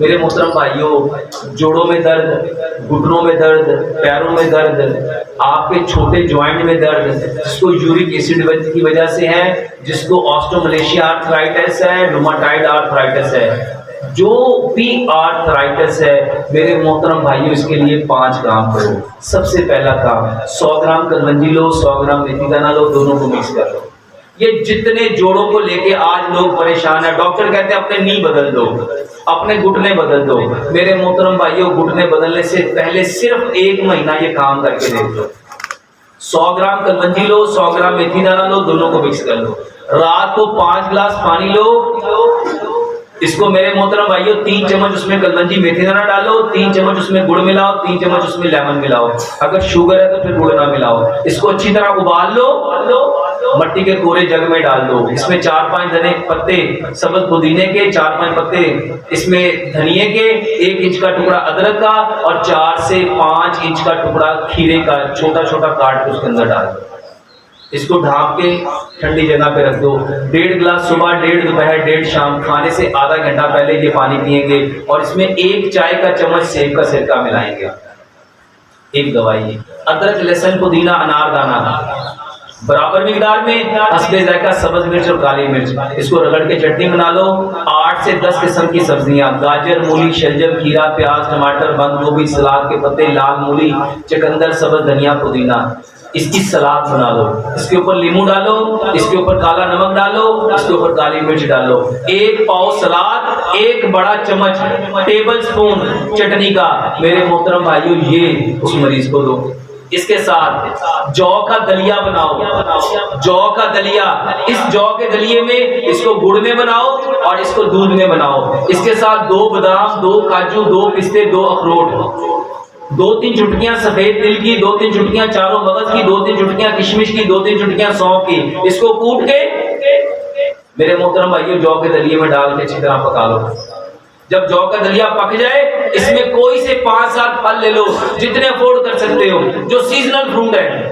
मेरे मोहतरम भाइयों, जोड़ों में दर्द, घुटनों में दर्द, पैरों में दर्द, आपके छोटे ज्वाइंट में दर्द, जिसको यूरिक एसिड की वजह से है, जिसको ऑस्टियोमलेशिया आर्थराइटिस है, रूमेटॉइड आर्थराइटिस है, जो भी आर्थराइटिस है, मेरे मोहतरम भाइयों, इसके लिए 5 काम करो। सबसे पहला काम, 100 ग्राम कलवंजी लो, 100 ग्राम मेथी दाना लो, दोनों को मिक्स कर लो। ये जितने जोड़ों को लेके आज लोग परेशान है, डॉक्टर कहते हैं अपने नी बदल दो, अपने घुटने बदल दो। मेरे मोहतरम भाइयों, घुटने बदलने से पहले सिर्फ 1 महीना ये काम करके देख लो। 100 ग्राम कलवंजी लो, 100 ग्राम मेथी दाना लो, दोनों को मिक्स कर लो। रात को 5 गिलास पानी लो। इसको मेरे मोहतरम भाइयों 3 चम्मच उसमें कलवंजी मेथी दाना डालो, 3 चम्मच उसमें गुड़ मिलाओ, 3 चम्मच उसमें लेमन मिलाओ। अगर शुगर है तो फिर गुड़ ना मिलाओ। इसको अच्छी तरह उबाल लो, मट्टी के कोरे जग में डाल दो। इसमें 4-5 धने पत्ते सब्ज पुदीने के, 4-5 पत्ते इसमें धनिए के, 1 इंच का टुकड़ा अदरक का और 4 से 5 इंच का टुकड़ा खीरे का छोटा छोटा काट के उसके अंदर डाल दो। इसको ढांप के ठंडी जगह पे रख दो। 1.5 गिलास सुबह, 1.5 दोपहर, 1.5 शाम, खाने से आधा घंटा पहले ये पानी पिएंगे और इसमें 1 चाय का चम्मच सेब का सिरका मिलाएंगे। एक दवाई, अदरक, लहसुन, पुदीना, अनारदाना बराबर मिकदार में, हस्बे जायका सब्ज मिर्च और काली मिर्च, इसको रगड़ के चटनी बना लो। 8 से 10 किस्म की सब्जियां, गाजर, मूली, शलजम, खीरा, प्याज, टमाटर, बंद गोभी, सलाद के पत्ते, लाल मूली, चुकंदर, सब्ज धनिया, पुदीना, इसकी सलाद बना लो। इसके ऊपर नींबू डालो, इसके ऊपर काला नमक डालो, इसके ऊपर काली मिर्च डालो। 1 पाव सलाद, 1 बड़ा चम्मच टेबल स्पून चटनी का, मेरे मोहतरम भाइयों, ये उस मरीज को दो। इसके साथ जौ का दलिया बनाओ। जौ का दलिया, इस जौ के दलिये में इसको गुड़ में बनाओ और इसको दूध में बनाओ। इसके साथ 2 बादाम, 2 काजू, 2 पिस्ते, 2 अखरोट, 2-3 चुटकियां सफेद तिल की, 2-3 चुटकियां चारों मगज की, 2-3 चुटकियां किशमिश की, 2-3 चुटकियां सौंफ की। इसको कूट के मेरे मोहतरम भाइयों जौ के दलिये में डाल के अच्छी तरह पका लो। जब जौ का दलिया पक जाए, इसमें कोई से 5-7 फल ले लो, जितने अफोर्ड कर सकते हो, जो सीजनल फ्रूट है।